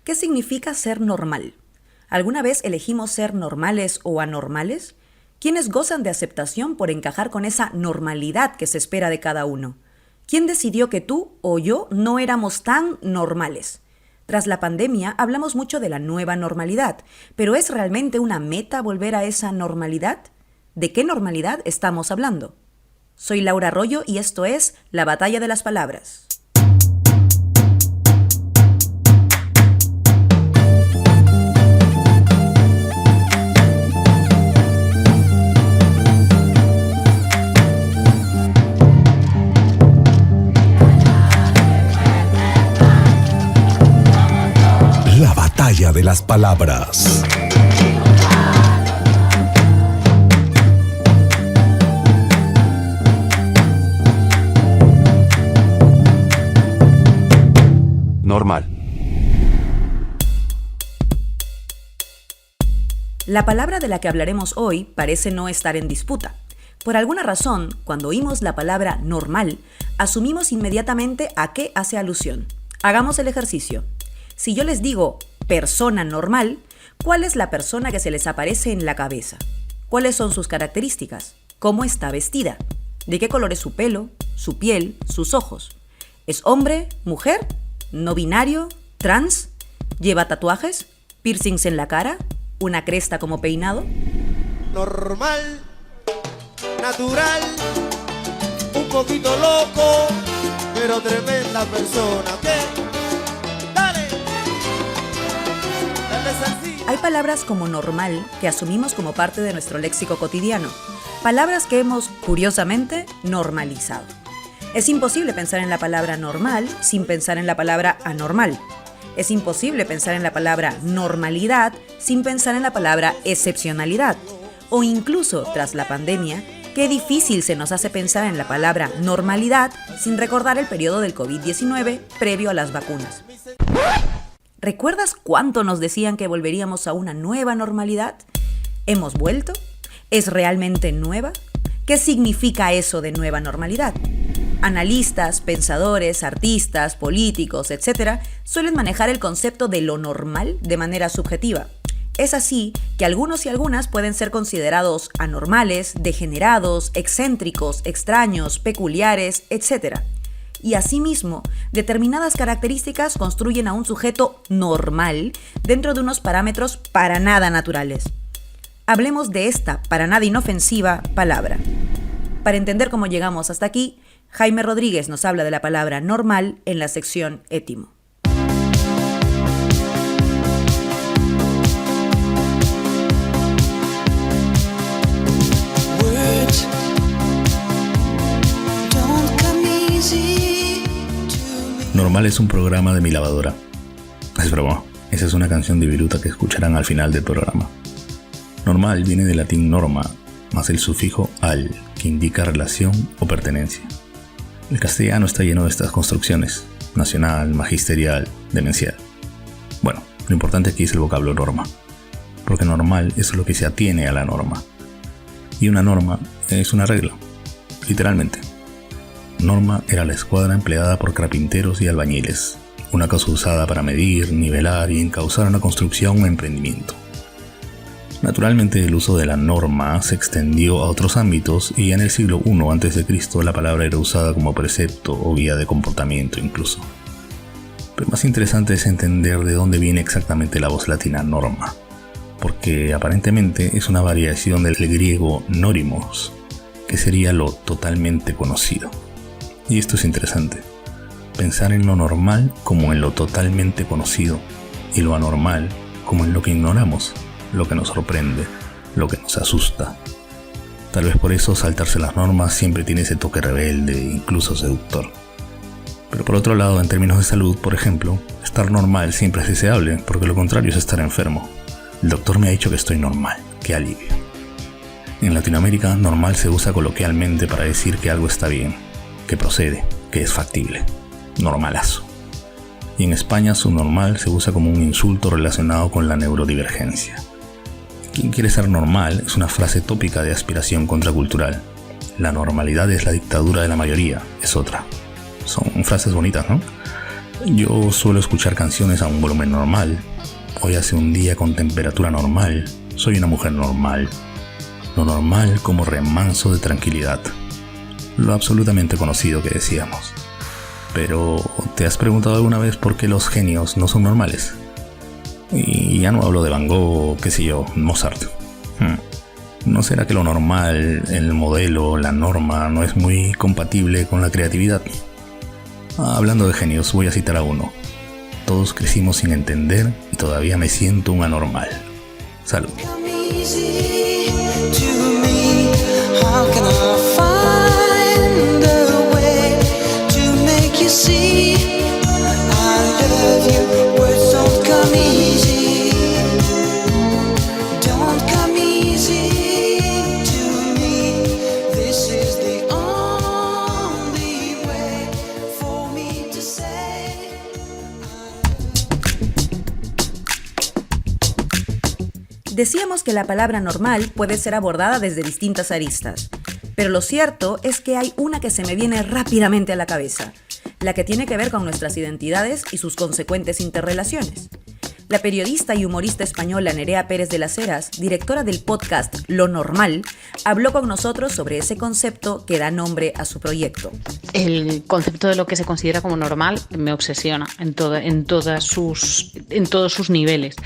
¿Qué significa ser normal? ¿Alguna vez elegimos ser normales o anormales? ¿Quiénes gozan de aceptación por encajar con esa normalidad que se espera de cada uno? ¿Quién decidió que tú o yo no éramos tan normales? Tras la pandemia hablamos mucho de la nueva normalidad, pero ¿es realmente una meta volver a esa normalidad? ¿De qué normalidad estamos hablando? Soy Laura Arroyo y esto es La Batalla de las Palabras. La Batalla de las Palabras. Normal. La palabra de la que hablaremos hoy parece no estar en disputa. Por alguna razón, cuando oímos la palabra normal, asumimos inmediatamente a qué hace alusión. Hagamos el ejercicio. Si yo les digo persona normal, ¿cuál es la persona que se les aparece en la cabeza? ¿Cuáles son sus características? ¿Cómo está vestida? ¿De qué color es su pelo, su piel, sus ojos? ¿Es hombre, mujer, no binario, trans? ¿Lleva tatuajes, piercings en la cara, una cresta como peinado? Normal, natural, un poquito loco, pero tremenda persona. ¿Qué? Hay palabras como normal que asumimos como parte de nuestro léxico cotidiano, palabras que hemos, curiosamente, normalizado. Es imposible pensar en la palabra normal sin pensar en la palabra anormal. Es imposible pensar en la palabra normalidad sin pensar en la palabra excepcionalidad. O incluso, tras la pandemia, qué difícil se nos hace pensar en la palabra normalidad sin recordar el periodo del COVID-19 previo a las vacunas. ¿Recuerdas cuánto nos decían que volveríamos a una nueva normalidad? ¿Hemos vuelto? ¿Es realmente nueva? ¿Qué significa eso de nueva normalidad? Analistas, pensadores, artistas, políticos, etc., suelen manejar el concepto de lo normal de manera subjetiva. Es así que algunos y algunas pueden ser considerados anormales, degenerados, excéntricos, extraños, peculiares, etc. Y asimismo, determinadas características construyen a un sujeto normal dentro de unos parámetros para nada naturales. Hablemos de esta para nada inofensiva palabra. Para entender cómo llegamos hasta aquí, Jaime Rodríguez nos habla de la palabra normal en la sección Étimo. Normal es un programa de mi lavadora. Es broma, esa es una canción de Viruta que escucharán al final del programa. Normal viene del latín norma, más el sufijo al, que indica relación o pertenencia. El castellano está lleno de estas construcciones: nacional, magisterial, demencial. Bueno, lo importante aquí es el vocablo norma, porque normal es lo que se atiene a la norma. Y una norma es una regla, literalmente. Norma era la escuadra empleada por carpinteros y albañiles, una cosa usada para medir, nivelar y encauzar una construcción o emprendimiento. Naturalmente, el uso de la norma se extendió a otros ámbitos y en el siglo I a.C. la palabra era usada como precepto o guía de comportamiento incluso. Pero más interesante es entender de dónde viene exactamente la voz latina norma, porque aparentemente es una variación del griego norimos, que sería lo totalmente conocido. Y esto es interesante, pensar en lo normal como en lo totalmente conocido y lo anormal como en lo que ignoramos, lo que nos sorprende, lo que nos asusta. Tal vez por eso saltarse las normas siempre tiene ese toque rebelde e incluso seductor. Pero por otro lado, en términos de salud, por ejemplo, estar normal siempre es deseable, porque lo contrario es estar enfermo. El doctor me ha dicho que estoy normal, qué alivio. En Latinoamérica, normal se usa coloquialmente para decir que algo está bien, que procede, que es factible. Normalazo. Y en España, su normal se usa como un insulto relacionado con la neurodivergencia. ¿Quién quiere ser normal? Es una frase tópica de aspiración contracultural. La normalidad es la dictadura de la mayoría, es otra. Son frases bonitas, ¿no? Yo suelo escuchar canciones a un volumen normal. Hoy hace un día con temperatura normal. Soy una mujer normal. Lo normal como remanso de tranquilidad. Lo absolutamente conocido que decíamos. Pero, ¿te has preguntado alguna vez por qué los genios no son normales? Y ya no hablo de Van Gogh, qué sé yo, Mozart. ¿No será que lo normal, el modelo, la norma, no es muy compatible con la creatividad? Hablando de genios, voy a citar a uno. Todos crecimos sin entender y todavía me siento un anormal. Salud. Decíamos que la palabra normal puede ser abordada desde distintas aristas, pero lo cierto es que hay una que se me viene rápidamente a la cabeza, la que tiene que ver con nuestras identidades y sus consecuentes interrelaciones. La periodista y humorista española Nerea Pérez de las Heras, directora del podcast Lo Normal, habló con nosotros sobre ese concepto que da nombre a su proyecto. El concepto de lo que se considera como normal me obsesiona en todos sus niveles.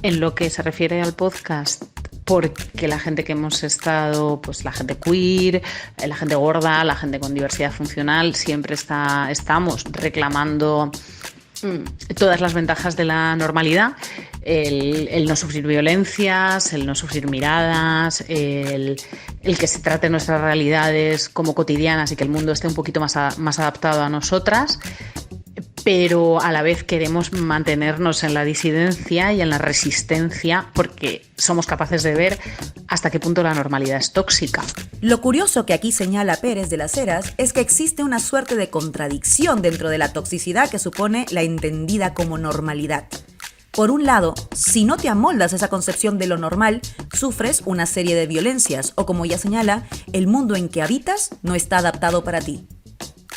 En lo que se refiere al podcast, porque la gente que hemos estado, pues la gente queer, la gente gorda, la gente con diversidad funcional, siempre estamos reclamando todas las ventajas de la normalidad, el no sufrir violencias, el no sufrir miradas, el que se trate nuestras realidades como cotidianas y que el mundo esté un poquito más adaptado a nosotras, pero a la vez queremos mantenernos en la disidencia y en la resistencia porque somos capaces de ver hasta qué punto la normalidad es tóxica. Lo curioso que aquí señala Pérez de las Heras es que existe una suerte de contradicción dentro de la toxicidad que supone la entendida como normalidad. Por un lado, si no te amoldas a esa concepción de lo normal, sufres una serie de violencias o, como ella señala, el mundo en que habitas no está adaptado para ti.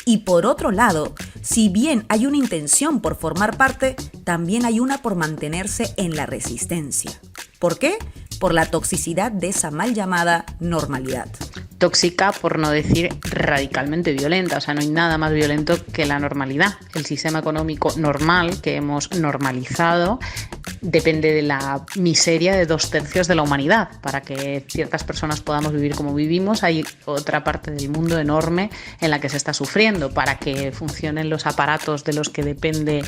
Y por otro lado, si bien hay una intención por formar parte, también hay una por mantenerse en la resistencia. ¿Por qué? Por la toxicidad de esa mal llamada normalidad. Tóxica, por no decir radicalmente violenta. O sea, no hay nada más violento que la normalidad. El sistema económico normal que hemos normalizado depende de la miseria de 2/3 de la humanidad. Para que ciertas personas podamos vivir como vivimos, hay otra parte del mundo enorme en la que se está sufriendo. Para que funcionen los aparatos de los que depende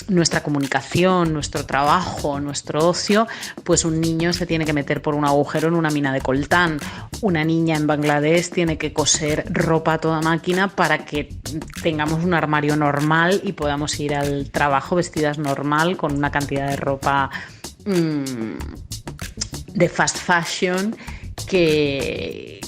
nuestra comunicación, nuestro trabajo, nuestro ocio, pues un niño se tiene que meter por un agujero en una mina de coltán. Una niña en Bangladesh tiene que coser ropa a toda máquina para que tengamos un armario normal y podamos ir al trabajo vestidas normal con una cantidad de ropa de fast fashion que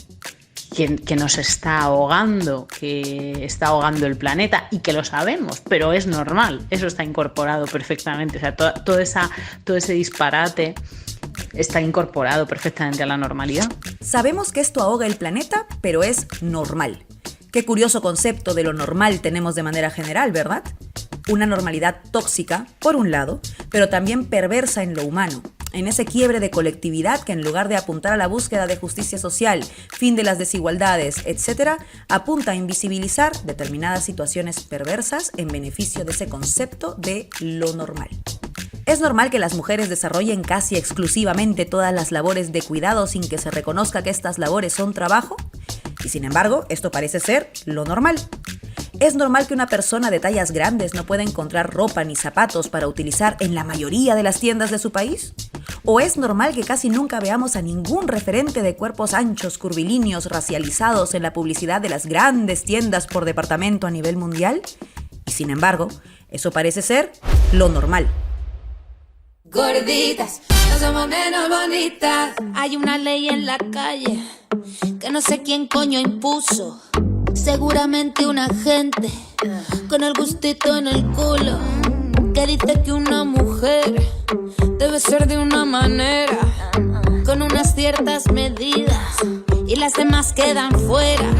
nos está ahogando, que está ahogando el planeta y que lo sabemos, pero es normal, eso está incorporado perfectamente, o sea, todo ese disparate está incorporado perfectamente a la normalidad. Sabemos que esto ahoga el planeta, pero es normal. Qué curioso concepto de lo normal tenemos de manera general, ¿verdad? Una normalidad tóxica, por un lado, pero también perversa en lo humano, en ese quiebre de colectividad que en lugar de apuntar a la búsqueda de justicia social, fin de las desigualdades, etc., apunta a invisibilizar determinadas situaciones perversas en beneficio de ese concepto de lo normal. ¿Es normal que las mujeres desarrollen casi exclusivamente todas las labores de cuidado sin que se reconozca que estas labores son trabajo? Y sin embargo, esto parece ser lo normal. ¿Es normal que una persona de tallas grandes no pueda encontrar ropa ni zapatos para utilizar en la mayoría de las tiendas de su país? ¿O es normal que casi nunca veamos a ningún referente de cuerpos anchos, curvilíneos, racializados en la publicidad de las grandes tiendas por departamento a nivel mundial? Y sin embargo, eso parece ser lo normal. Gorditas, no somos menos bonitas. Hay una ley en la calle que no sé quién coño impuso. Seguramente un agente con el gustito en el culo que dice que una mujer debe ser de una manera, con unas ciertas medidas, y las demás quedan fuera.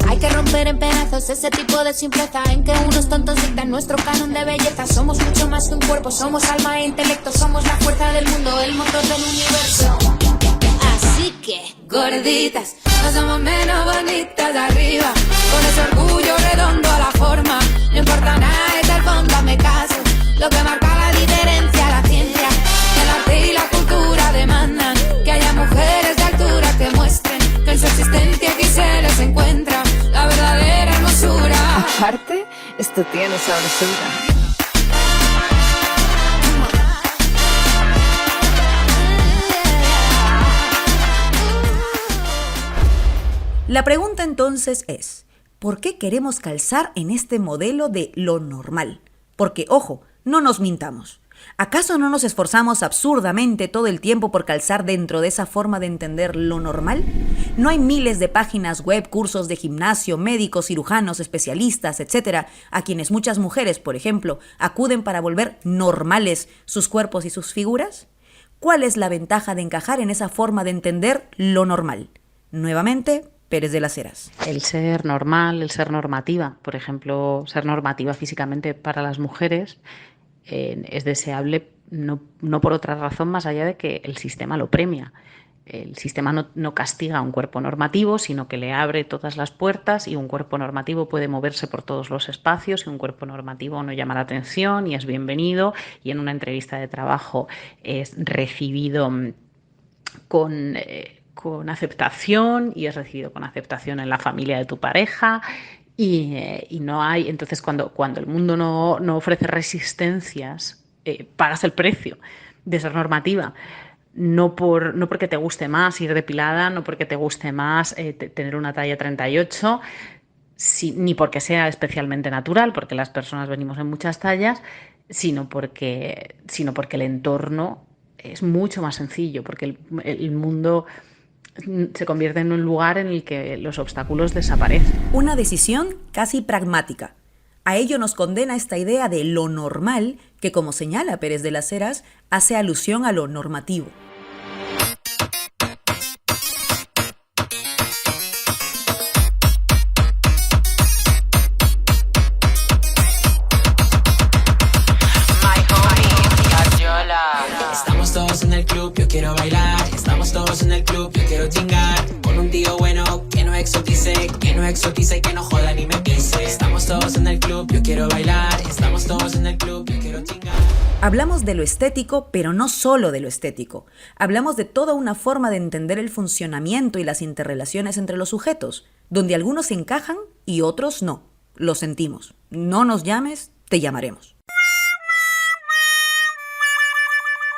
Hay que romper en pedazos ese tipo de simpleza en que unos tontos dictan nuestro canon de belleza. Somos mucho más que un cuerpo, somos alma e intelecto, somos la fuerza del mundo, el motor del universo. Así que, gorditas, no somos menos bonitas de arriba, con ese orgullo redondo a la forma. No importa nada, es el fondo, me caso. Lo que marca la diferencia, la ciencia, el arte y la cultura demandan que haya mujeres de altura que muestren que en su existencia aquí se les encuentra la verdadera hermosura. Aparte, esto tiene sabrosura. La pregunta entonces es, ¿por qué queremos calzar en este modelo de lo normal? Porque, ojo, no nos mintamos. ¿Acaso no nos esforzamos absurdamente todo el tiempo por calzar dentro de esa forma de entender lo normal? ¿No hay miles de páginas web, cursos de gimnasio, médicos, cirujanos, especialistas, etcétera, a quienes muchas mujeres, por ejemplo, acuden para volver normales sus cuerpos y sus figuras? ¿Cuál es la ventaja de encajar en esa forma de entender lo normal? Nuevamente, Pérez de las Heras. El ser normal, el ser normativa, por ejemplo, ser normativa físicamente para las mujeres es deseable no por otra razón más allá de que el sistema lo premia. El sistema no castiga a un cuerpo normativo, sino que le abre todas las puertas y un cuerpo normativo puede moverse por todos los espacios y un cuerpo normativo no llama la atención y es bienvenido y en una entrevista de trabajo es recibido con aceptación y es recibido con aceptación en la familia de tu pareja y no hay, entonces cuando el mundo no ofrece resistencias, pagas el precio de ser normativa, no porque te guste más ir depilada, no porque te guste más tener una talla 38, ni porque sea especialmente natural, porque las personas venimos en muchas tallas, sino porque el entorno es mucho más sencillo, porque el mundo se convierte en un lugar en el que los obstáculos desaparecen. Una decisión casi pragmática. A ello nos condena esta idea de lo normal que, como señala Pérez de las Heras, hace alusión a lo normativo. Estamos todos en el club, yo quiero bailar. Estamos todos en el club, yo quiero chingar. Con un tío bueno que no exotice y que no joda ni me pise. Estamos todos en el club, yo quiero bailar. Estamos todos en el club, yo quiero chingar. Hablamos de lo estético, pero no solo de lo estético. Hablamos de toda una forma de entender el funcionamiento y las interrelaciones entre los sujetos, donde algunos encajan y otros no. Lo sentimos. No nos llames, te llamaremos.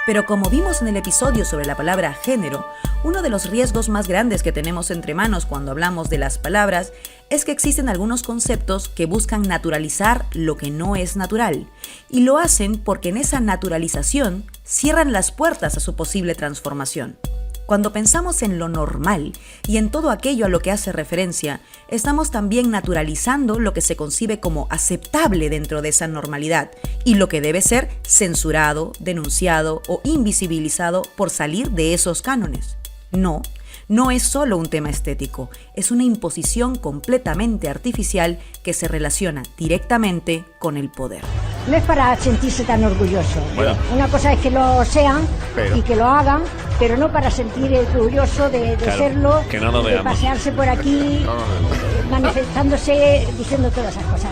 Pero como vimos en el episodio sobre la palabra género, uno de los riesgos más grandes que tenemos entre manos cuando hablamos de las palabras es que existen algunos conceptos que buscan naturalizar lo que no es natural, y lo hacen porque en esa naturalización cierran las puertas a su posible transformación. Cuando pensamos en lo normal y en todo aquello a lo que hace referencia, estamos también naturalizando lo que se concibe como aceptable dentro de esa normalidad y lo que debe ser censurado, denunciado o invisibilizado por salir de esos cánones. No es solo un tema estético, es una imposición completamente artificial que se relaciona directamente con el poder. No es para sentirse tan orgulloso. Bueno. Una cosa es que lo sean Pero. y que lo hagan, pero no para sentir orgulloso de Claro, serlo, que no lo de veamos. pasearse por aquí, manifestándose, diciendo todas esas cosas.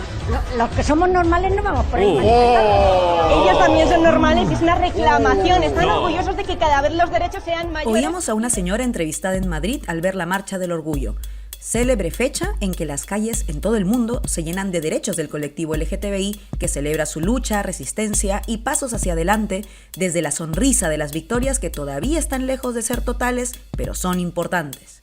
Los que somos normales no vamos por ahí. Ellos también son normales y es una reclamación. Están orgullosos de que cada vez los derechos sean mayores. Oíamos a una señora entrevistada en Madrid al ver la Marcha del Orgullo, célebre fecha en que las calles en todo el mundo se llenan de derechos del colectivo LGTBI que celebra su lucha, resistencia y pasos hacia adelante desde la sonrisa de las victorias que todavía están lejos de ser totales, pero son importantes.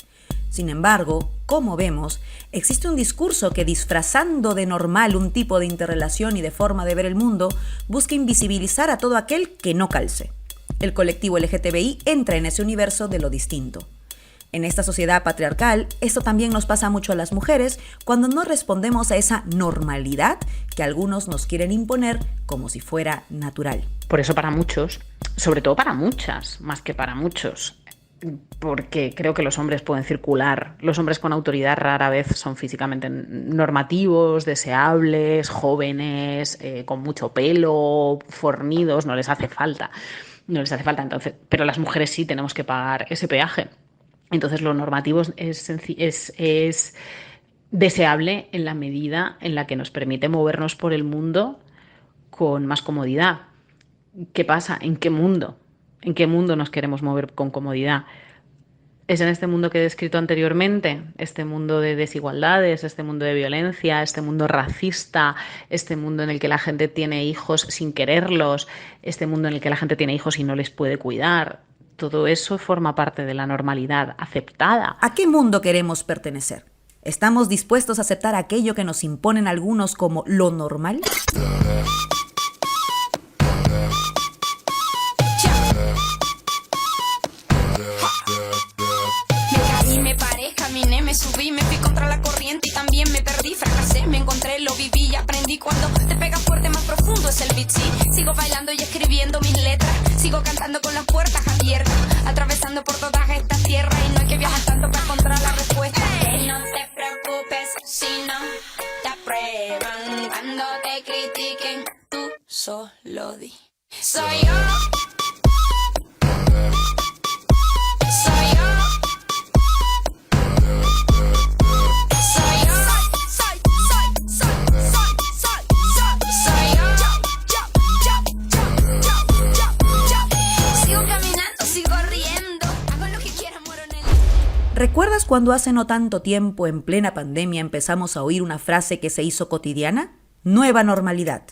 Sin embargo, como vemos, existe un discurso que, disfrazando de normal un tipo de interrelación y de forma de ver el mundo, busca invisibilizar a todo aquel que no calce. El colectivo LGTBI entra en ese universo de lo distinto. En esta sociedad patriarcal, esto también nos pasa mucho a las mujeres cuando no respondemos a esa normalidad que algunos nos quieren imponer como si fuera natural. Por eso para muchos, sobre todo para muchas, más que para muchos, porque creo que los hombres pueden circular. Los hombres con autoridad rara vez son físicamente normativos, deseables, jóvenes, con mucho pelo, fornidos, no les hace falta. Entonces, pero las mujeres sí tenemos que pagar ese peaje. Entonces lo normativo es deseable en la medida en la que nos permite movernos por el mundo con más comodidad. ¿Qué pasa? ¿En qué mundo? ¿En qué mundo nos queremos mover con comodidad? ¿Es en este mundo que he descrito anteriormente? Este mundo de desigualdades, este mundo de violencia, este mundo racista, este mundo en el que la gente tiene hijos sin quererlos, este mundo en el que la gente tiene hijos y no les puede cuidar. Todo eso forma parte de la normalidad aceptada. ¿A qué mundo queremos pertenecer? ¿Estamos dispuestos a aceptar aquello que nos imponen algunos como lo normal? Me subí, me fui contra la corriente y también me perdí, fracasé, me encontré, lo viví y aprendí. Cuando te pega fuerte, más profundo es el beat, sí. Sigo bailando y escribiendo mis letras, sigo cantando con las puertas abiertas, atravesando por todas estas tierras y no hay que viajar tanto para encontrar la respuesta. Hey, no te preocupes si no te aprueban, cuando te critiquen, tú solo di. Soy yo. ¿Recuerdas cuando hace no tanto tiempo, en plena pandemia, empezamos a oír una frase que se hizo cotidiana? Nueva normalidad.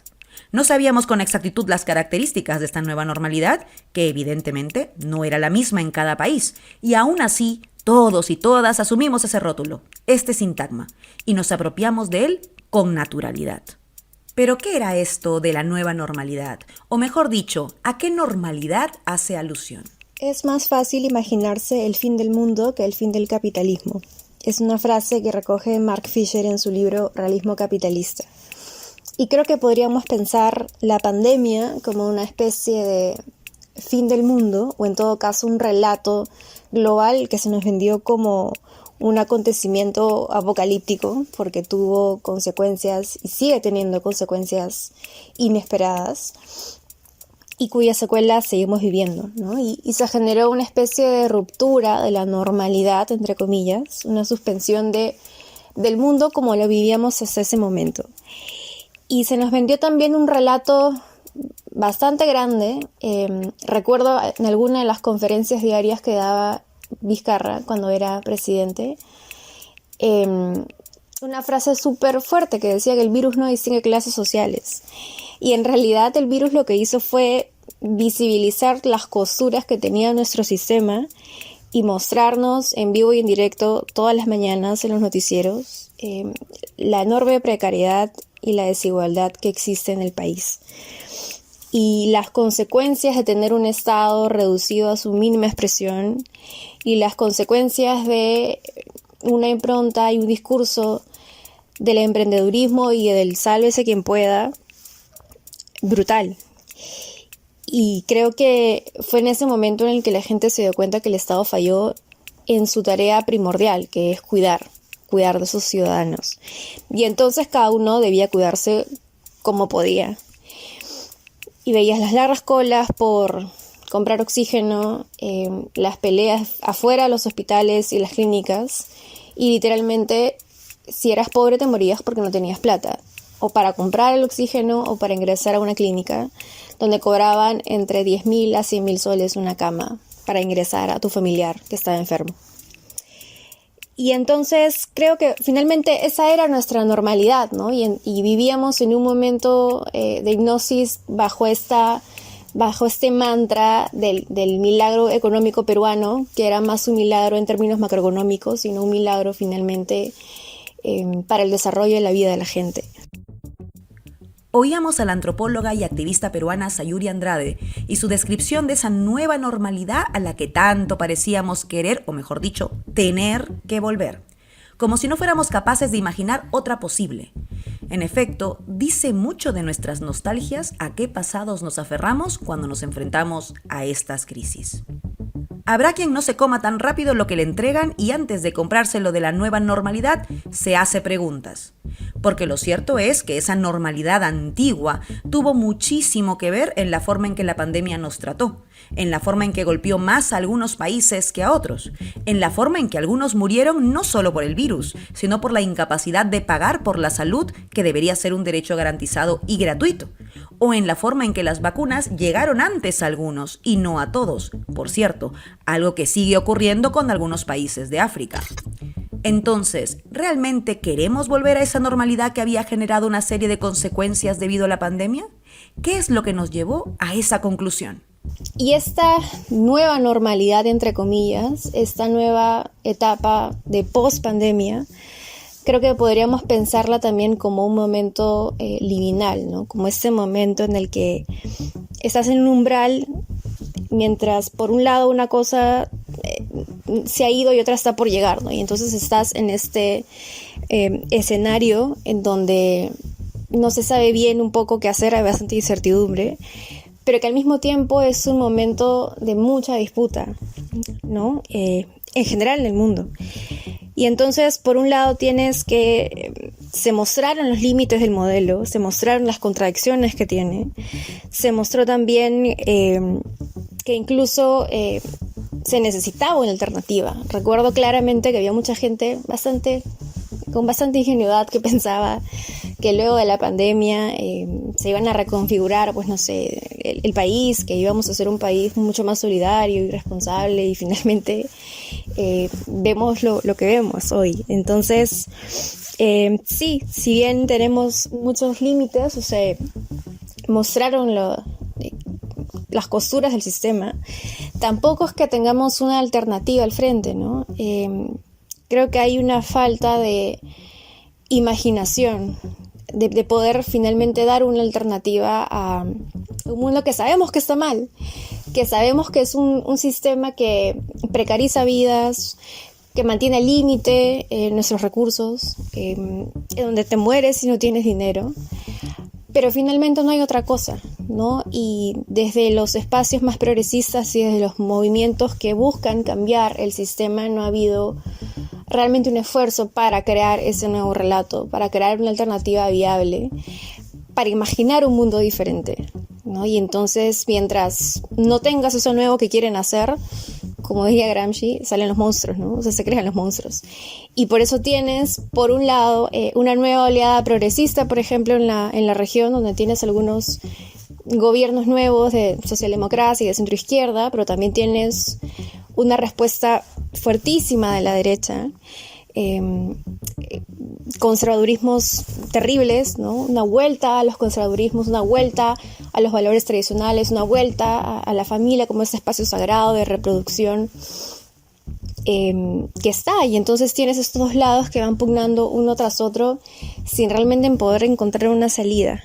No sabíamos con exactitud las características de esta nueva normalidad, que evidentemente no era la misma en cada país, y aún así todos y todas asumimos ese rótulo, este sintagma, y nos apropiamos de él con naturalidad. ¿Pero qué era esto de la nueva normalidad? O mejor dicho, ¿a qué normalidad hace alusión? Es más fácil imaginarse el fin del mundo que el fin del capitalismo. Es una frase que recoge Mark Fisher en su libro Realismo Capitalista. Y creo que podríamos pensar la pandemia como una especie de fin del mundo, o en todo caso un relato global que se nos vendió como un acontecimiento apocalíptico, porque tuvo consecuencias y sigue teniendo consecuencias inesperadas, y cuyas secuelas seguimos viviendo, ¿no? Y se generó una especie de ruptura de la normalidad, entre comillas, una suspensión del mundo como lo vivíamos hasta ese momento. Y se nos vendió también un relato bastante grande. Recuerdo en alguna de las conferencias diarias que daba Vizcarra cuando era presidente, una frase súper fuerte que decía que el virus no distingue clases sociales. Y en realidad el virus lo que hizo fue visibilizar las costuras que tenía nuestro sistema y mostrarnos en vivo y en directo todas las mañanas en los noticieros la enorme precariedad y la desigualdad que existe en el país. Y las consecuencias de tener un Estado reducido a su mínima expresión y las consecuencias de una impronta y un discurso del emprendedurismo y del sálvese quien pueda, brutal. Y creo que fue en ese momento en el que la gente se dio cuenta que el Estado falló en su tarea primordial, que es cuidar de sus ciudadanos. Y entonces cada uno debía cuidarse como podía. Y veías las largas colas por comprar oxígeno, las peleas afuera de los hospitales y las clínicas, y literalmente si eras pobre te morías porque no tenías plata, o para comprar el oxígeno o para ingresar a una clínica donde cobraban entre 10.000 a 100.000 soles una cama para ingresar a tu familiar que estaba enfermo. Y entonces creo que finalmente esa era nuestra normalidad, ¿no? Y vivíamos en un momento de hipnosis bajo este mantra del milagro económico peruano, que era más un milagro en términos macroeconómicos, sino un milagro finalmente para el desarrollo de la vida de la gente. Oíamos a la antropóloga y activista peruana Sayuri Andrade y su descripción de esa nueva normalidad a la que tanto parecíamos querer, o mejor dicho, tener que volver, como si no fuéramos capaces de imaginar otra posible. En efecto, dice mucho de nuestras nostalgias a qué pasados nos aferramos cuando nos enfrentamos a estas crisis. Habrá quien no se coma tan rápido lo que le entregan y antes de comprárselo de la nueva normalidad se hace preguntas. Porque lo cierto es que esa normalidad antigua tuvo muchísimo que ver en la forma en que la pandemia nos trató, en la forma en que golpeó más a algunos países que a otros, en la forma en que algunos murieron no solo por el virus, sino por la incapacidad de pagar por la salud, que debería ser un derecho garantizado y gratuito, o en la forma en que las vacunas llegaron antes a algunos y no a todos, por cierto, algo que sigue ocurriendo con algunos países de África. Entonces, ¿realmente queremos volver a esa normalidad que había generado una serie de consecuencias debido a la pandemia? ¿Qué es lo que nos llevó a esa conclusión? Y esta nueva normalidad, entre comillas, esta nueva etapa de post-pandemia, creo que podríamos pensarla también como un momento liminal, ¿no? Como este momento en el que estás en un umbral mientras por un lado una cosa se ha ido y otra está por llegar, ¿no? Y entonces estás en este escenario en donde no se sabe bien un poco qué hacer, hay bastante incertidumbre, pero que al mismo tiempo es un momento de mucha disputa, ¿no? En general en el mundo. Y entonces, por un lado, tienes que se mostraron los límites del modelo, se mostraron las contradicciones que tiene, se mostró también que incluso se necesitaba una alternativa. Recuerdo claramente que había mucha gente con bastante ingenuidad que pensaba que luego de la pandemia se iban a reconfigurar, pues no sé, el país, que íbamos a ser un país mucho más solidario y responsable, y finalmente vemos lo que vemos hoy. Entonces, sí, si bien tenemos muchos límites, o sea, mostraron las costuras del sistema, tampoco es que tengamos una alternativa al frente, ¿no? Creo que hay una falta de imaginación, de poder finalmente dar una alternativa a un mundo que sabemos que está mal, que sabemos que es un sistema que precariza vidas, que mantiene al límite nuestros recursos, donde te mueres si no tienes dinero. Pero finalmente no hay otra cosa, ¿no? Y desde los espacios más progresistas y desde los movimientos que buscan cambiar el sistema no ha habido realmente un esfuerzo para crear ese nuevo relato, para crear una alternativa viable, para imaginar un mundo diferente, ¿no? Y entonces, mientras no tengas eso nuevo que quieren hacer, como decía Gramsci, salen los monstruos, ¿no? O sea, se crean los monstruos. Y por eso tienes, por un lado, una nueva oleada progresista, por ejemplo, en la región, donde tienes algunos gobiernos nuevos de socialdemocracia y de centroizquierda, pero también tienes una respuesta fuertísima de la derecha, conservadurismos terribles, ¿no? Una vuelta a los conservadurismos, una vuelta a los valores tradicionales, una vuelta a la familia como ese espacio sagrado de reproducción que está. Y entonces tienes estos dos lados que van pugnando uno tras otro sin realmente poder encontrar una salida.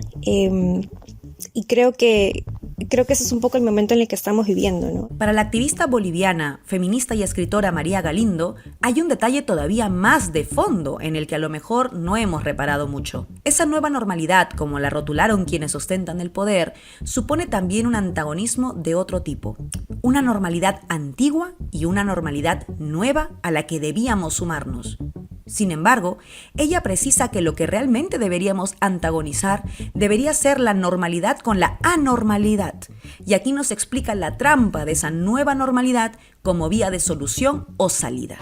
Y creo que ese es un poco el momento en el que estamos viviendo, ¿no? Para la activista boliviana, feminista y escritora María Galindo, hay un detalle todavía más de fondo en el que a lo mejor no hemos reparado mucho. Esa nueva normalidad, como la rotularon quienes ostentan el poder, supone también un antagonismo de otro tipo. Una normalidad antigua y una normalidad nueva a la que debíamos sumarnos. Sin embargo, ella precisa que lo que realmente deberíamos antagonizar debería ser la normalidad con la anormalidad. Y aquí nos explica la trampa de esa nueva normalidad como vía de solución o salida.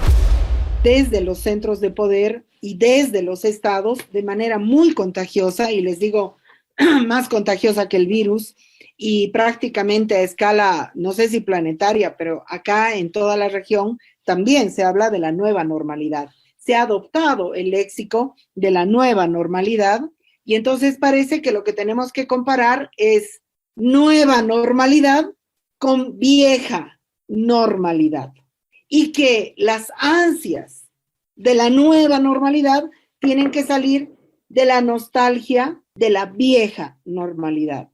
Desde los centros de poder y desde los estados, de manera muy contagiosa, y les digo, más contagiosa que el virus, y prácticamente a escala, no sé si planetaria, pero acá en toda la región también se habla de la nueva normalidad. Se ha adoptado el léxico de la nueva normalidad y entonces parece que lo que tenemos que comparar es nueva normalidad con vieja normalidad y que las ansias de la nueva normalidad tienen que salir de la nostalgia de la vieja normalidad.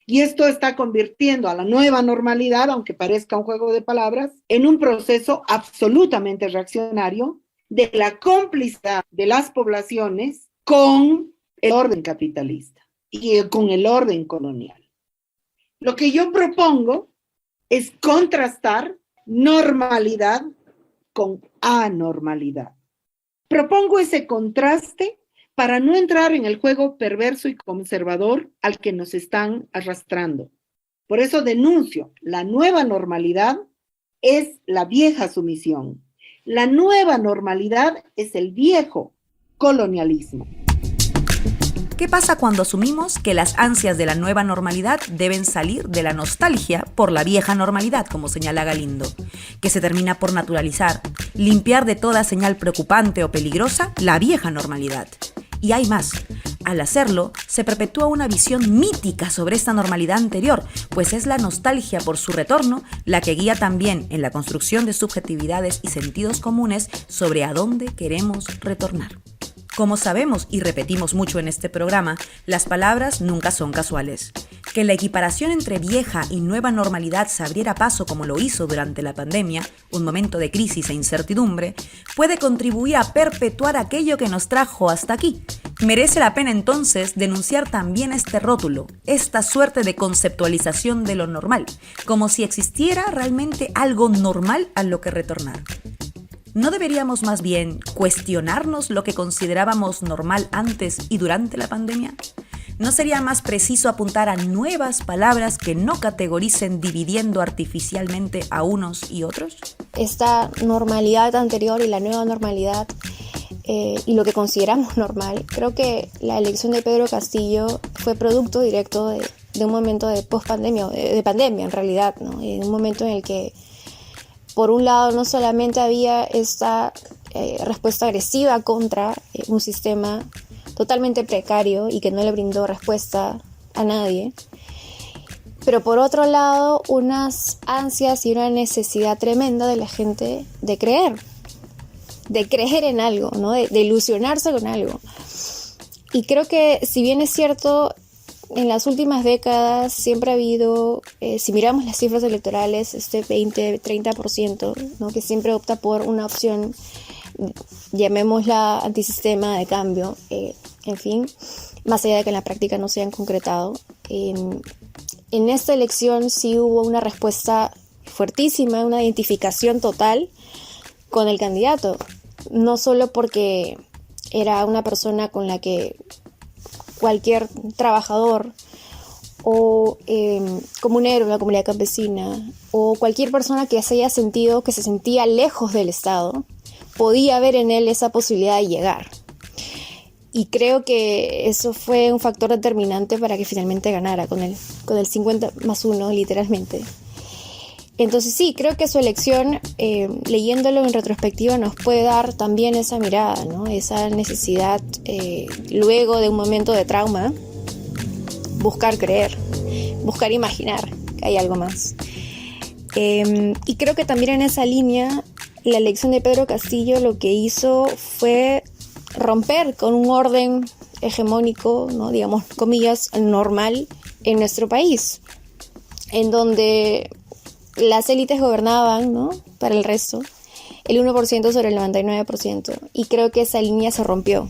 Y esto está convirtiendo a la nueva normalidad, aunque parezca un juego de palabras, en un proceso absolutamente reaccionario de la complicidad de las poblaciones con el orden capitalista y con el orden colonial. Lo que yo propongo es contrastar normalidad con anormalidad. Propongo ese contraste para no entrar en el juego perverso y conservador al que nos están arrastrando. Por eso denuncio, la nueva normalidad es la vieja sumisión. La nueva normalidad es el viejo colonialismo. ¿Qué pasa cuando asumimos que las ansias de la nueva normalidad deben salir de la nostalgia por la vieja normalidad, como señala Galindo, que se termina por naturalizar, limpiar de toda señal preocupante o peligrosa la vieja normalidad? Y hay más. Al hacerlo, se perpetúa una visión mítica sobre esta normalidad anterior, pues es la nostalgia por su retorno la que guía también en la construcción de subjetividades y sentidos comunes sobre a dónde queremos retornar. Como sabemos y repetimos mucho en este programa, las palabras nunca son casuales. Que la equiparación entre vieja y nueva normalidad se abriera paso como lo hizo durante la pandemia, un momento de crisis e incertidumbre, puede contribuir a perpetuar aquello que nos trajo hasta aquí. Merece la pena entonces denunciar también este rótulo, esta suerte de conceptualización de lo normal, como si existiera realmente algo normal a lo que retornar. ¿No deberíamos más bien cuestionarnos lo que considerábamos normal antes y durante la pandemia? ¿No sería más preciso apuntar a nuevas palabras que no categoricen dividiendo artificialmente a unos y otros? Esta normalidad anterior y la nueva normalidad y lo que consideramos normal, creo que la elección de Pedro Castillo fue producto directo de un momento de post-pandemia, de pandemia en realidad, ¿no? En un momento en el que por un lado, no solamente había esta respuesta agresiva contra un sistema totalmente precario y que no le brindó respuesta a nadie, pero por otro lado, unas ansias y una necesidad tremenda de la gente de creer en algo, ¿no? De ilusionarse con algo. Y creo que, si bien es cierto, en las últimas décadas siempre ha habido, si miramos las cifras electorales, este 20-30%, ¿no? Que siempre opta por una opción, llamémosla antisistema de cambio, en fin, más allá de que en la práctica no se hayan concretado. En esta elección sí hubo una respuesta fuertísima, una identificación total con el candidato, no solo porque era una persona con la que cualquier trabajador o comunero en la comunidad campesina o cualquier persona que se haya sentido que se sentía lejos del Estado podía ver en él esa posibilidad de llegar. Y creo que eso fue un factor determinante para que finalmente ganara con el 50+1 literalmente. Entonces sí, creo que su elección, leyéndolo en retrospectiva, nos puede dar también esa mirada, ¿no? Esa necesidad, luego de un momento de trauma, buscar creer, buscar imaginar que hay algo más. Y creo que también en esa línea, la elección de Pedro Castillo lo que hizo fue romper con un orden hegemónico, ¿no? Digamos, comillas, normal en nuestro país, en donde las élites gobernaban, ¿no? Para el resto, el 1% sobre el 99%. Y creo que esa línea se rompió.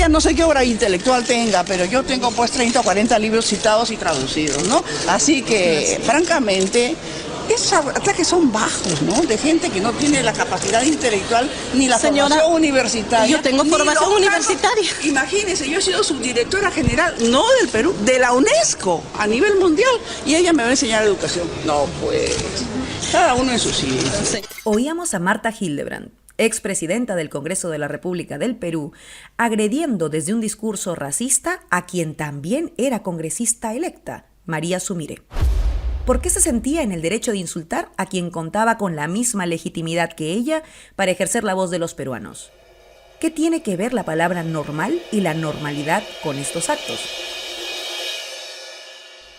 No sé qué obra intelectual tenga, pero yo tengo pues 30 o 40 libros citados y traducidos, ¿no? Así que, francamente, esos ataques son bajos, ¿no? De gente que no tiene la capacidad intelectual ni la formación universitaria. Yo tengo formación universitaria. Imagínense, yo he sido subdirectora general, no del Perú, de la UNESCO a nivel mundial, y ella me va a enseñar educación. No, pues, cada uno en su ciencia. Oíamos a Marta Hildebrand, expresidenta del Congreso de la República del Perú, agrediendo desde un discurso racista a quien también era congresista electa, María Sumire. ¿Por qué se sentía en el derecho de insultar a quien contaba con la misma legitimidad que ella para ejercer la voz de los peruanos? ¿Qué tiene que ver la palabra normal y la normalidad con estos actos?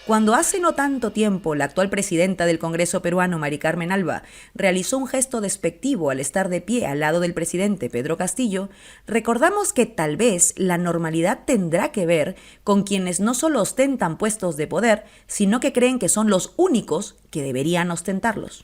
Cuando hace no tanto tiempo la actual presidenta del Congreso peruano, Mari Carmen Alba, realizó un gesto despectivo al estar de pie al lado del presidente Pedro Castillo, recordamos que tal vez la normalidad tendrá que ver con quienes no solo ostentan puestos de poder, sino que creen que son los únicos que deberían ostentarlos.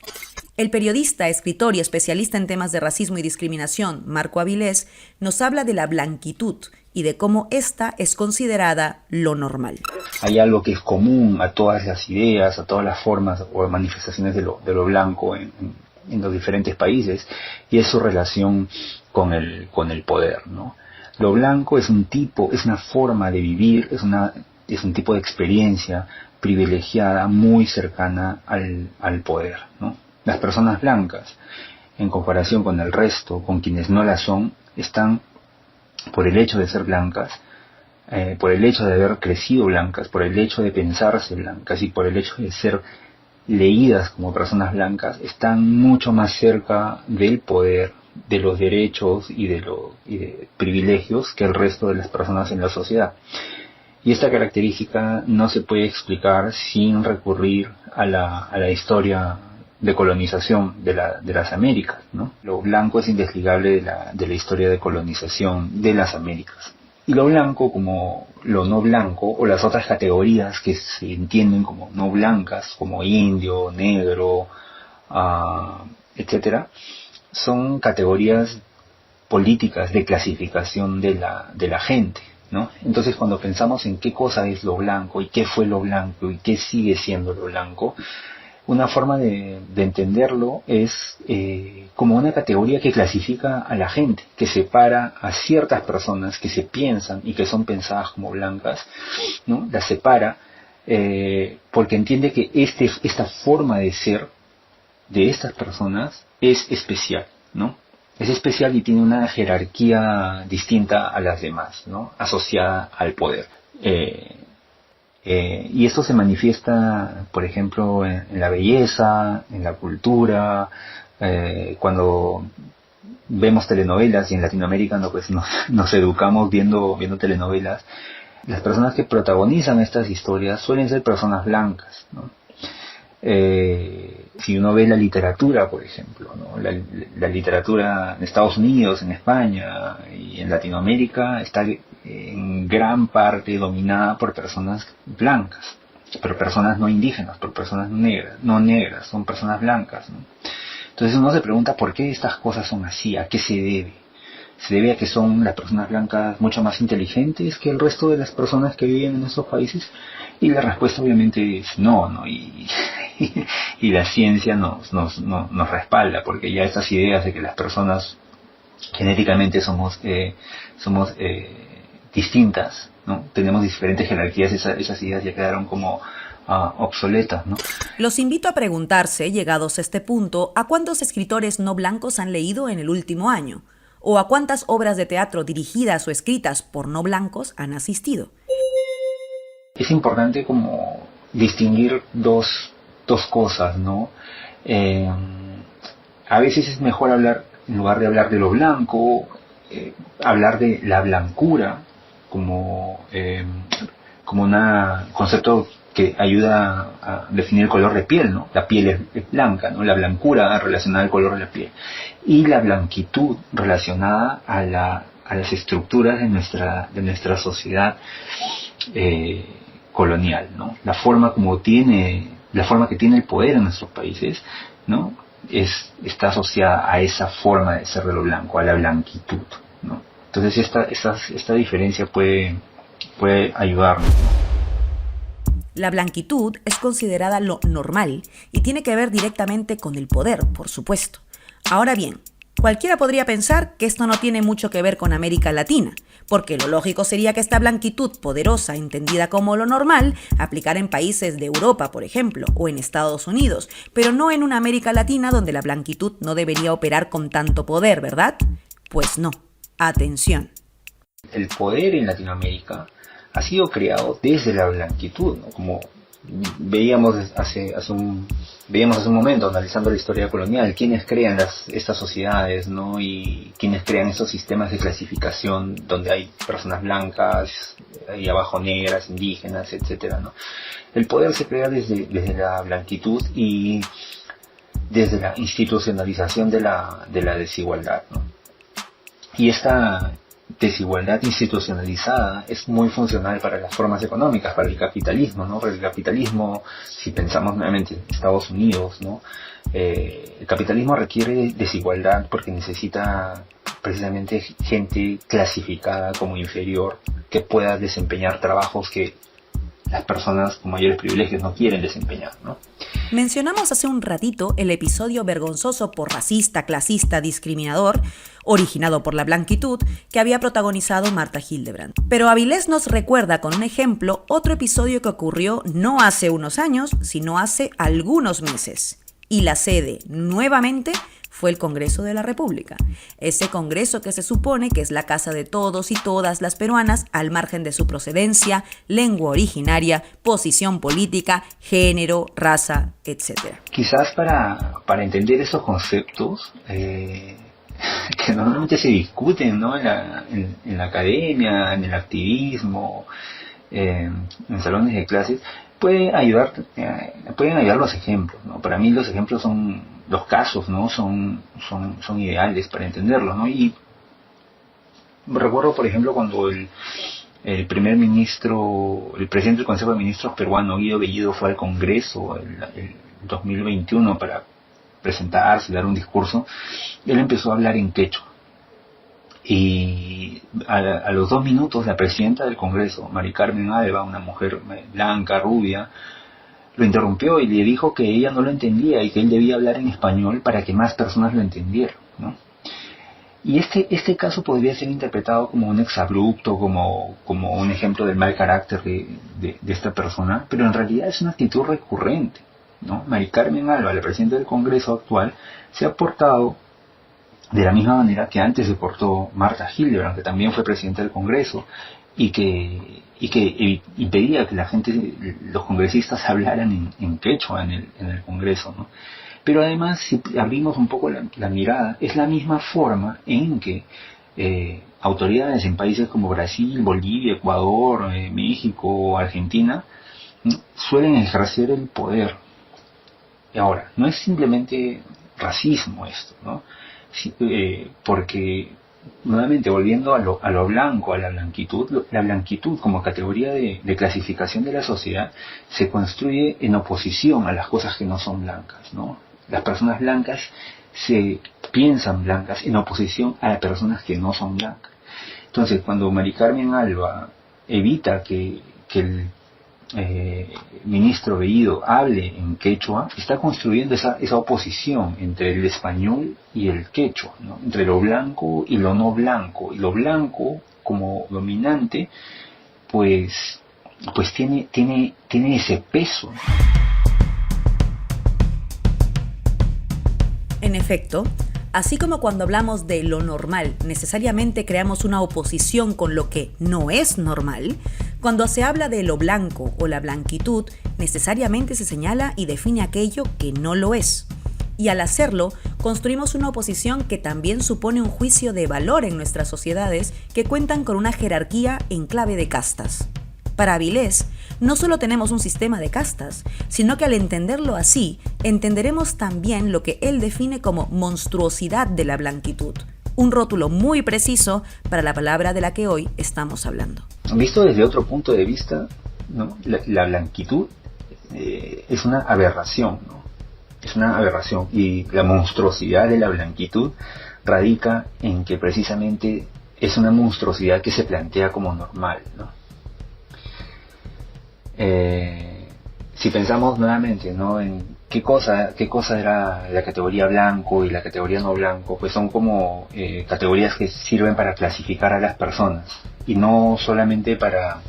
El periodista, escritor y especialista en temas de racismo y discriminación, Marco Avilés, nos habla de la blanquitud y de cómo esta es considerada lo normal. Hay algo que es común a todas las ideas, a todas las formas o manifestaciones de lo blanco en los diferentes países, y es su relación con el poder, ¿no? Lo blanco es una forma de vivir, es un tipo de experiencia privilegiada muy cercana al poder, ¿no? Las personas blancas, en comparación con el resto, con quienes no la son, están, por el hecho de ser blancas, por el hecho de haber crecido blancas, por el hecho de pensarse blancas y por el hecho de ser leídas como personas blancas, están mucho más cerca del poder, de los derechos y de privilegios que el resto de las personas en la sociedad. Y esta característica no se puede explicar sin recurrir a la historia de colonización de las Américas, ¿no? Lo blanco es indesligable de la historia de colonización de las Américas. Y lo blanco, como lo no blanco, o las otras categorías que se entienden como no blancas, como indio, negro, etcétera, son categorías políticas de clasificación de la gente, ¿no? Entonces, cuando pensamos en qué cosa es lo blanco y qué fue lo blanco y qué sigue siendo lo blanco, una forma de entenderlo es como una categoría que clasifica a la gente, que separa a ciertas personas que se piensan y que son pensadas como blancas, ¿no? Las separa porque entiende que esta forma de ser de estas personas es especial, ¿no? Es especial y tiene una jerarquía distinta a las demás, ¿no? Asociada al poder. Y esto se manifiesta, por ejemplo, en la belleza, en la cultura, cuando vemos telenovelas, y en Latinoamérica pues nos educamos viendo telenovelas. Las personas que protagonizan estas historias suelen ser personas blancas, ¿no? Si uno ve la literatura, por ejemplo, ¿no? La literatura en Estados Unidos, en España y en Latinoamérica está en gran parte dominada por personas blancas, por personas no indígenas, por personas no negras, son personas blancas, ¿no? Entonces uno se pregunta por qué estas cosas son así, a qué se debe. ¿Se debe a que son las personas blancas mucho más inteligentes que el resto de las personas que viven en estos países? Y la respuesta obviamente es no, ¿no? Y la ciencia nos respalda, porque ya estas ideas de que las personas genéticamente somos distintas, ¿no? Tenemos diferentes jerarquías, esas ideas ya quedaron como obsoletas, ¿no? Los invito a preguntarse, llegados a este punto, ¿a cuántos escritores no blancos han leído en el último año? ¿O a cuántas obras de teatro dirigidas o escritas por no blancos han asistido? Es importante como distinguir dos cosas, ¿no? A veces es mejor hablar, en lugar de hablar de lo blanco, hablar de la blancura como un concepto que ayuda a definir el color de piel, ¿no? La piel es blanca, ¿no? La blancura relacionada al color de la piel. Y la blanquitud relacionada a las estructuras de nuestra sociedad colonial, ¿no? La forma que tiene el poder en nuestros países, ¿no? Está asociada a esa forma de ser de lo blanco, a la blanquitud, ¿no? Entonces esta diferencia puede ayudarnos. La blanquitud es considerada lo normal y tiene que ver directamente con el poder, por supuesto. Ahora bien, cualquiera podría pensar que esto no tiene mucho que ver con América Latina, porque lo lógico sería que esta blanquitud poderosa, entendida como lo normal, aplicara en países de Europa, por ejemplo, o en Estados Unidos, pero no en una América Latina donde la blanquitud no debería operar con tanto poder, ¿verdad? Pues no. Atención. El poder en Latinoamérica ha sido creado desde la blanquitud, ¿no? Como veíamos hace un momento, analizando la historia colonial, quiénes crean estas sociedades, ¿no? Y quiénes crean esos sistemas de clasificación donde hay personas blancas y abajo negras, indígenas, etcétera, ¿no? El poder se crea desde la blanquitud y desde la institucionalización de la desigualdad, ¿no? Y esta desigualdad institucionalizada es muy funcional para las formas económicas, para el capitalismo, ¿no? Para el capitalismo, si pensamos nuevamente en Estados Unidos, ¿no? El capitalismo requiere desigualdad porque necesita precisamente gente clasificada como inferior que pueda desempeñar trabajos que las personas con mayores privilegios no quieren desempeñar, ¿no? Mencionamos hace un ratito el episodio vergonzoso por racista, clasista, discriminador, originado por la blanquitud, que había protagonizado Marta Hildebrandt. Pero Avilés nos recuerda con un ejemplo otro episodio que ocurrió no hace unos años, sino hace algunos meses. Y la sede, nuevamente, fue el Congreso de la República. Ese Congreso que se supone que es la casa de todos y todas las peruanas, al margen de su procedencia, lengua originaria, posición política, género, raza, etc. Quizás para entender esos conceptos que normalmente se discuten, ¿no? en la academia, en el activismo, en salones de clases, pueden ayudar los ejemplos, ¿no? Para mí los ejemplos los casos, ¿no? son ideales para entenderlo, ¿no? Y recuerdo, por ejemplo, cuando el presidente del Consejo de Ministros peruano, Guido Bellido, fue al Congreso el 2021 para presentarse, dar un discurso. Él empezó a hablar en quechua. Y a los 2 minutos la presidenta del Congreso, Mari Carmen Alba, una mujer blanca, rubia, lo interrumpió y le dijo que ella no lo entendía y que él debía hablar en español para que más personas lo entendieran, ¿no? Y este caso podría ser interpretado como un exabrupto, como un ejemplo del mal carácter de esta persona, pero en realidad es una actitud recurrente, ¿no? Mari Carmen Alba, la presidenta del Congreso actual, se ha portado de la misma manera que antes se portó Marta Hildebrandt, que también fue presidenta del Congreso y que impedía que los congresistas hablaran en quechua en el Congreso, ¿no? Pero además, si abrimos un poco la mirada, es la misma forma en que autoridades en países como Brasil, Bolivia, Ecuador, México, Argentina, ¿no? Suelen ejercer el poder. Y ahora, no es simplemente racismo esto, ¿no? Porque nuevamente volviendo a lo blanco, a la blanquitud como categoría de clasificación de la sociedad se construye en oposición a las cosas que no son blancas, ¿no? Las personas blancas se piensan blancas en oposición a las personas que no son blancas. Entonces, cuando Mari Carmen Alba evita que el ministro Bellido hable en quechua, está construyendo esa oposición entre el español y el quechua, ¿no? Entre lo blanco y lo no blanco. Y lo blanco como dominante pues tiene ese peso. En efecto, así como cuando hablamos de lo normal, necesariamente creamos una oposición con lo que no es normal, cuando se habla de lo blanco o la blanquitud, necesariamente se señala y define aquello que no lo es. Y al hacerlo, construimos una oposición que también supone un juicio de valor en nuestras sociedades que cuentan con una jerarquía en clave de castas. Para Avilés, no solo tenemos un sistema de castas, sino que al entenderlo así, entenderemos también lo que él define como monstruosidad de la blanquitud, un rótulo muy preciso para la palabra de la que hoy estamos hablando. Visto desde otro punto de vista, ¿no? La blanquitud es una aberración, ¿no? Es una aberración, y la monstruosidad de la blanquitud radica en que precisamente es una monstruosidad que se plantea como normal, ¿no? Si pensamos nuevamente, ¿no? En qué cosa era la categoría blanco y la categoría no blanco, pues son como categorías que sirven para clasificar a las personas y no solamente para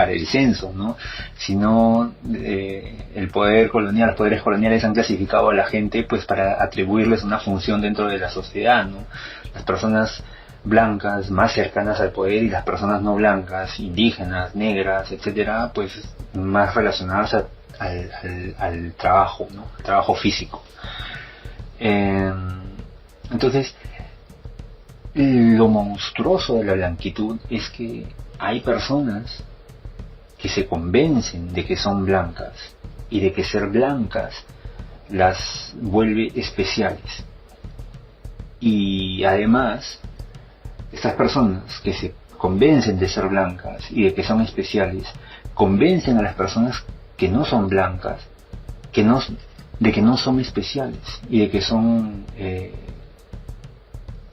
el censo, ¿no? Sino los poderes coloniales han clasificado a la gente pues para atribuirles una función dentro de la sociedad, ¿no? Las personas blancas más cercanas al poder y las personas no blancas, indígenas, negras, etcétera, pues más relacionadas al trabajo, ¿no? Al trabajo físico. Entonces, lo monstruoso de la blanquitud es que hay personas que se convencen de que son blancas y de que ser blancas las vuelve especiales. Y además, estas personas que se convencen de ser blancas y de que son especiales, convencen a las personas que no son blancas de que no son especiales y de que son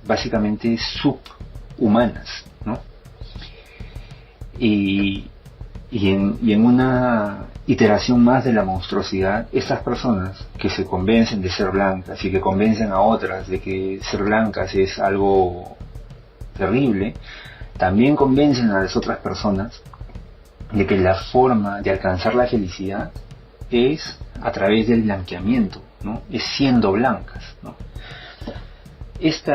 básicamente subhumanas, ¿no? Y en una iteración más de la monstruosidad, estas personas que se convencen de ser blancas y que convencen a otras de que ser blancas es algo terrible, también convencen a las otras personas de que la forma de alcanzar la felicidad es a través del blanqueamiento, ¿no? Es siendo blancas, ¿no? Este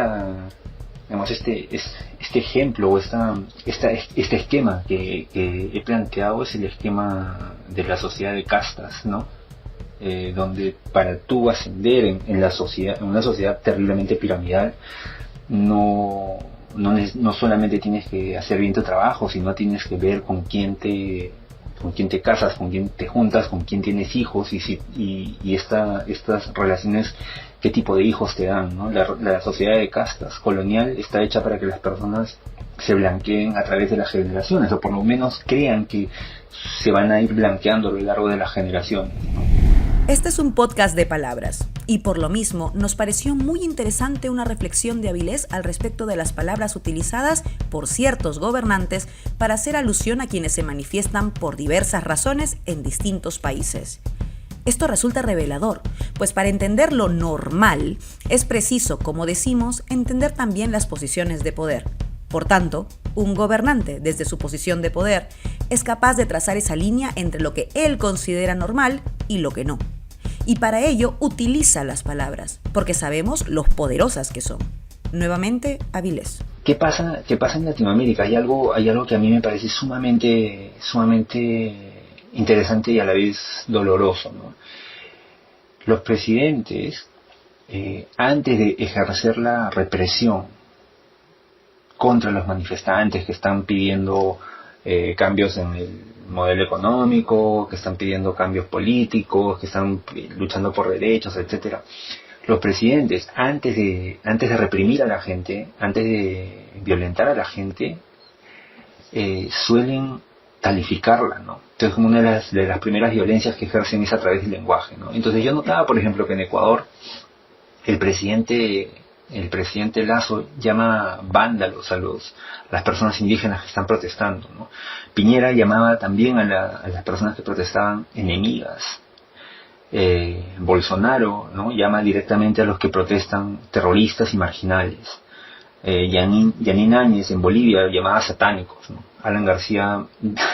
ejemplo o este esquema que he planteado es el esquema de la sociedad de castas, ¿no? Donde para tú ascender en la sociedad, en una sociedad terriblemente piramidal, no solamente tienes que hacer bien tu trabajo, sino tienes que ver con quién te casas, con quién te juntas, con quién tienes hijos y estas relaciones, qué tipo de hijos te dan, ¿no? La sociedad de castas colonial está hecha para que las personas se blanqueen a través de las generaciones, o por lo menos crean que se van a ir blanqueando a lo largo de las generaciones, ¿no? Este es un podcast de palabras, y por lo mismo nos pareció muy interesante una reflexión de Avilés al respecto de las palabras utilizadas por ciertos gobernantes para hacer alusión a quienes se manifiestan por diversas razones en distintos países. Esto resulta revelador, pues para entender lo normal es preciso, como decimos, entender también las posiciones de poder. Por tanto, un gobernante, desde su posición de poder, es capaz de trazar esa línea entre lo que él considera normal y lo que no. Y para ello utiliza las palabras, porque sabemos lo poderosas que son. Nuevamente, Avilés. ¿Qué pasa en Latinoamérica? Hay algo que a mí me parece sumamente interesante y a la vez doloroso, ¿no? Los presidentes, antes de ejercer la represión contra los manifestantes que están pidiendo cambios en el modelo económico, que están pidiendo cambios políticos, que están luchando por derechos, etcétera. Los presidentes, antes de reprimir a la gente, antes de violentar a la gente, suelen calificarla, ¿no? Entonces, como una de las primeras violencias que ejercen es a través del lenguaje, ¿no? Entonces yo notaba, por ejemplo, que en Ecuador el presidente Lasso llama vándalos a las personas indígenas que están protestando, ¿no? Piñera llamaba también a las personas que protestaban enemigas. Bolsonaro, ¿no? Llama directamente a los que protestan terroristas y marginales. Yanín Áñez en Bolivia llamaba satánicos, ¿no? Alan García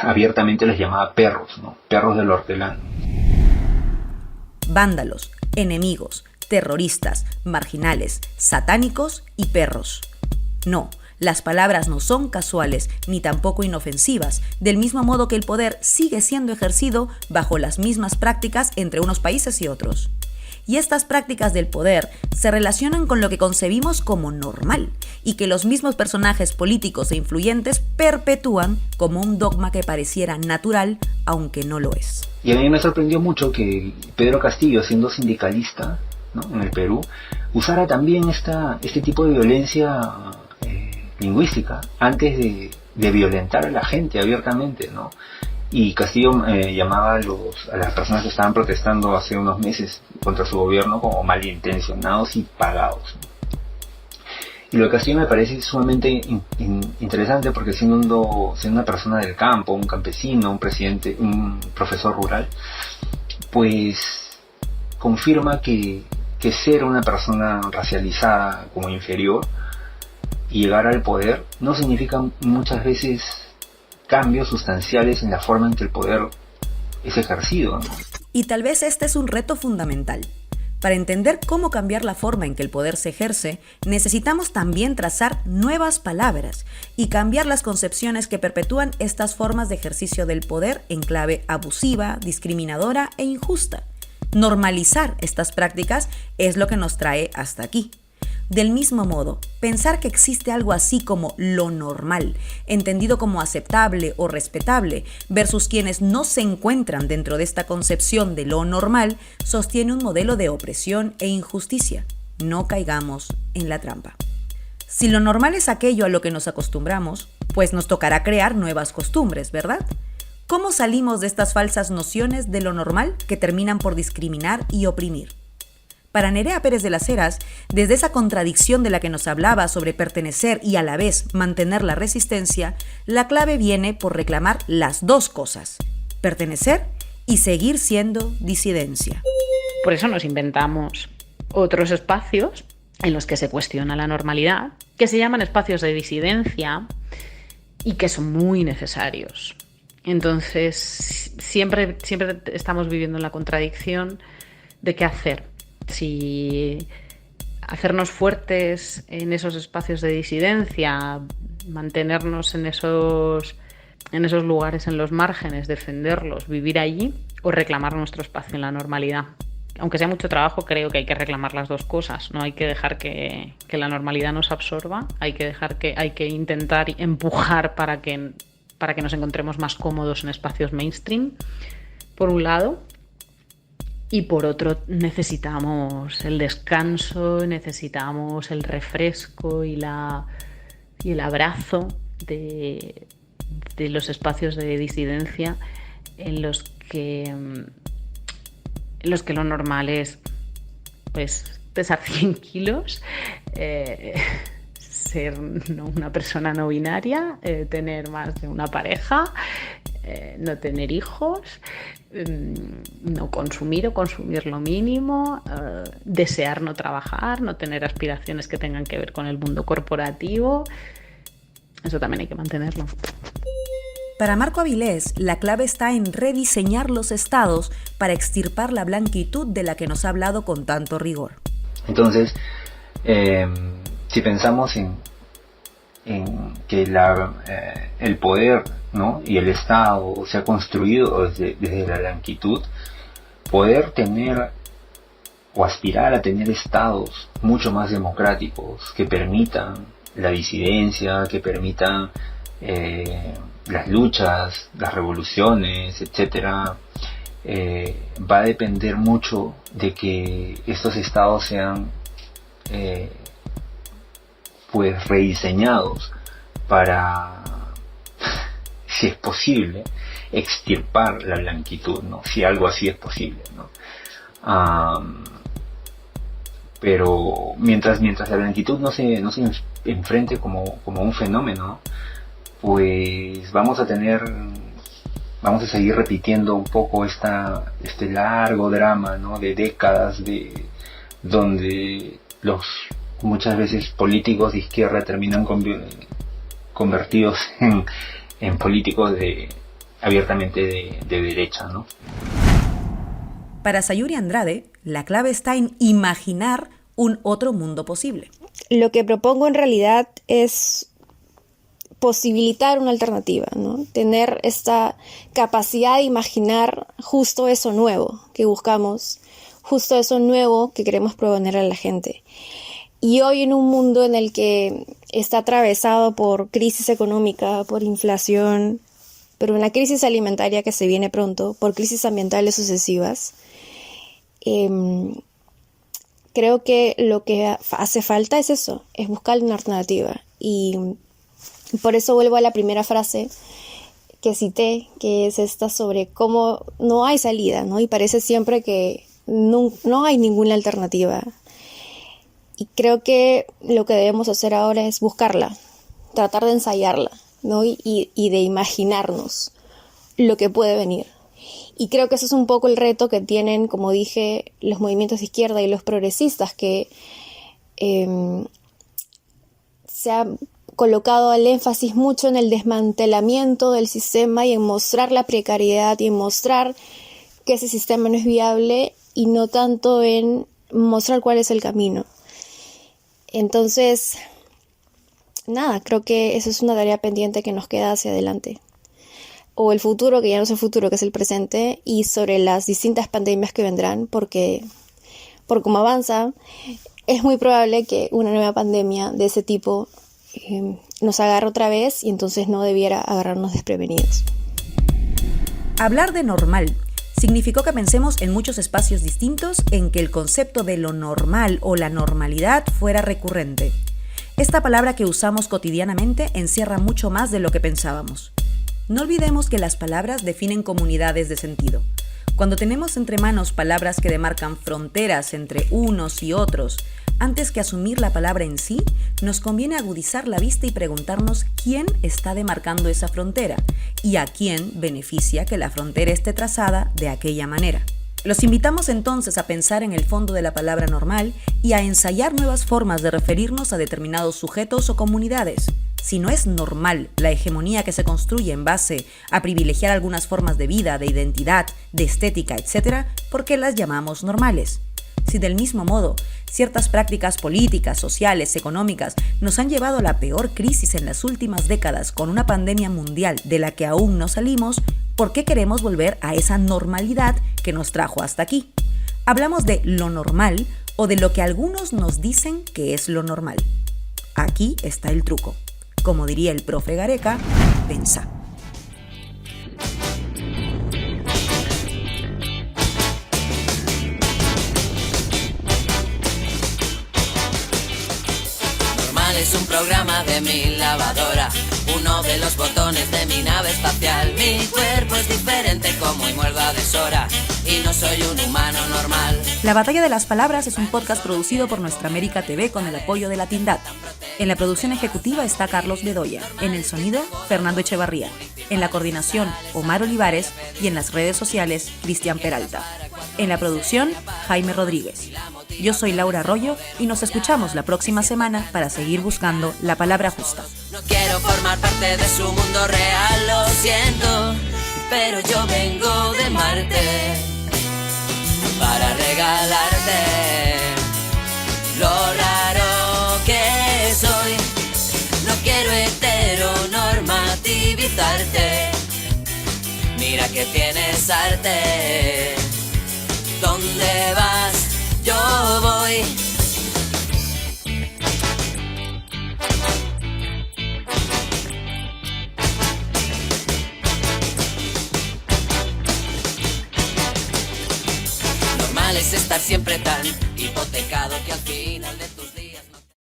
abiertamente les llamaba perros, ¿no? Perros del hortelano. Vándalos, enemigos, terroristas, marginales, satánicos y perros. No, las palabras no son casuales ni tampoco inofensivas, del mismo modo que el poder sigue siendo ejercido bajo las mismas prácticas entre unos países y otros. Y estas prácticas del poder se relacionan con lo que concebimos como normal y que los mismos personajes políticos e influyentes perpetúan como un dogma que pareciera natural, aunque no lo es. Y a mí me sorprendió mucho que Pedro Castillo, siendo sindicalista, ¿no?, en el Perú, usara también este tipo de violencia lingüística antes de violentar a la gente abiertamente, ¿no? Y Castillo llamaba a las personas que estaban protestando hace unos meses contra su gobierno como malintencionados y pagados, ¿no? Y lo de Castillo me parece sumamente interesante porque siendo una persona del campo, un campesino, un profesor rural, pues confirma que ser una persona racializada como inferior y llegar al poder no significa muchas veces cambios sustanciales en la forma en que el poder es ejercido, ¿no? Y tal vez este es un reto fundamental. Para entender cómo cambiar la forma en que el poder se ejerce, necesitamos también trazar nuevas palabras y cambiar las concepciones que perpetúan estas formas de ejercicio del poder en clave abusiva, discriminadora e injusta. Normalizar estas prácticas es lo que nos trae hasta aquí. Del mismo modo, pensar que existe algo así como lo normal, entendido como aceptable o respetable, versus quienes no se encuentran dentro de esta concepción de lo normal, sostiene un modelo de opresión e injusticia. No caigamos en la trampa. Si lo normal es aquello a lo que nos acostumbramos, pues nos tocará crear nuevas costumbres, ¿verdad? ¿Cómo salimos de estas falsas nociones de lo normal que terminan por discriminar y oprimir? Para Nerea Pérez de las Heras, desde esa contradicción de la que nos hablaba sobre pertenecer y a la vez mantener la resistencia, la clave viene por reclamar las dos cosas: pertenecer y seguir siendo disidencia. Por eso nos inventamos otros espacios en los que se cuestiona la normalidad, que se llaman espacios de disidencia y que son muy necesarios. Entonces, siempre estamos viviendo en la contradicción de qué hacer. Si hacernos fuertes en esos espacios de disidencia, mantenernos en esos lugares, en los márgenes, defenderlos, vivir allí, o reclamar nuestro espacio en la normalidad. Aunque sea mucho trabajo, creo que hay que reclamar las dos cosas. No hay que dejar que la normalidad nos absorba, hay que intentar empujar para que nos encontremos más cómodos en espacios mainstream, por un lado. Y por otro, necesitamos el descanso, necesitamos el refresco y el abrazo de los espacios de disidencia en los que lo normal es, pues, pesar 100 kilos, ser una persona no binaria, tener más de una pareja, no tener hijos, no consumir o consumir lo mínimo, desear no trabajar, no tener aspiraciones que tengan que ver con el mundo corporativo. Eso también hay que mantenerlo. Para Marco Avilés, la clave está en rediseñar los estados para extirpar la blanquitud de la que nos ha hablado con tanto rigor. Entonces, si pensamos en que el poder, ¿no?, y el Estado se ha construido desde la blanquitud, poder tener o aspirar a tener estados mucho más democráticos que permitan la disidencia, que permitan las luchas, las revoluciones, etcétera, va a depender mucho de que estos estados sean pues rediseñados para, si es posible, extirpar la blanquitud, ¿no? Si algo así es posible, ¿no? Pero mientras la blanquitud no se enfrente como un fenómeno, pues vamos a seguir repitiendo un poco este largo drama, ¿no?, de décadas donde muchas veces políticos de izquierda terminan convertidos en políticos abiertamente de derecha, ¿no? Para Sayuri Andrade, la clave está en imaginar un otro mundo posible. Lo que propongo en realidad es posibilitar una alternativa, ¿no? Tener esta capacidad de imaginar justo eso nuevo que buscamos, justo eso nuevo que queremos proponer a la gente. Y hoy, en un mundo en el que está atravesado por crisis económica, por inflación, por una crisis alimentaria que se viene pronto, por crisis ambientales sucesivas, creo que lo que hace falta es eso, es buscar una alternativa. Y por eso vuelvo a la primera frase que cité, que es esta sobre cómo no hay salida, ¿no? Y parece siempre que no hay ninguna alternativa. Y creo que lo que debemos hacer ahora es buscarla, tratar de ensayarla, ¿no? Y de imaginarnos lo que puede venir. Y creo que eso es un poco el reto que tienen, como dije, los movimientos de izquierda y los progresistas, que se ha colocado el énfasis mucho en el desmantelamiento del sistema y en mostrar la precariedad y en mostrar que ese sistema no es viable, y no tanto en mostrar cuál es el camino. Entonces, nada, creo que eso es una tarea pendiente que nos queda hacia adelante. O el futuro, que ya no es el futuro, que es el presente, y sobre las distintas pandemias que vendrán, porque por cómo avanza, es muy probable que una nueva pandemia de ese tipo nos agarre otra vez y entonces no debiera agarrarnos desprevenidos. Hablar de normal significó que pensemos en muchos espacios distintos en que el concepto de lo normal o la normalidad fuera recurrente. Esta palabra que usamos cotidianamente encierra mucho más de lo que pensábamos. No olvidemos que las palabras definen comunidades de sentido. Cuando tenemos entre manos palabras que demarcan fronteras entre unos y otros, antes que asumir la palabra en sí, nos conviene agudizar la vista y preguntarnos quién está demarcando esa frontera y a quién beneficia que la frontera esté trazada de aquella manera. Los invitamos entonces a pensar en el fondo de la palabra normal y a ensayar nuevas formas de referirnos a determinados sujetos o comunidades. Si no es normal la hegemonía que se construye en base a privilegiar algunas formas de vida, de identidad, de estética, etc., ¿por qué las llamamos normales? Si del mismo modo, ciertas prácticas políticas, sociales, económicas nos han llevado a la peor crisis en las últimas décadas con una pandemia mundial de la que aún no salimos, ¿por qué queremos volver a esa normalidad que nos trajo hasta aquí? Hablamos de lo normal o de lo que algunos nos dicen que es lo normal. Aquí está el truco. Como diría el profe Gareca, pensá. Normal es un programa de mi lavadora, uno de los botones de mi nave espacial. Mi cuerpo es diferente como y muerdo a deshora, y no soy un humano normal. La Batalla de las Palabras es un podcast producido por Nuestra América TV con el apoyo de Latindad. En la producción ejecutiva está Carlos Bedoya, en el sonido Fernando Echevarría, en la coordinación Omar Olivares y en las redes sociales Cristian Peralta. En la producción Jaime Rodríguez. Yo soy Laura Arroyo y nos escuchamos la próxima semana para seguir buscando la palabra justa. No quiero formar parte de su mundo real, lo siento, pero yo vengo de Marte para regalarte lo raro que soy. No quiero heteronormativizarte, mira que tienes arte. ¿Dónde vas? Yo voy. Normal es estar siempre tan hipotecado que al final de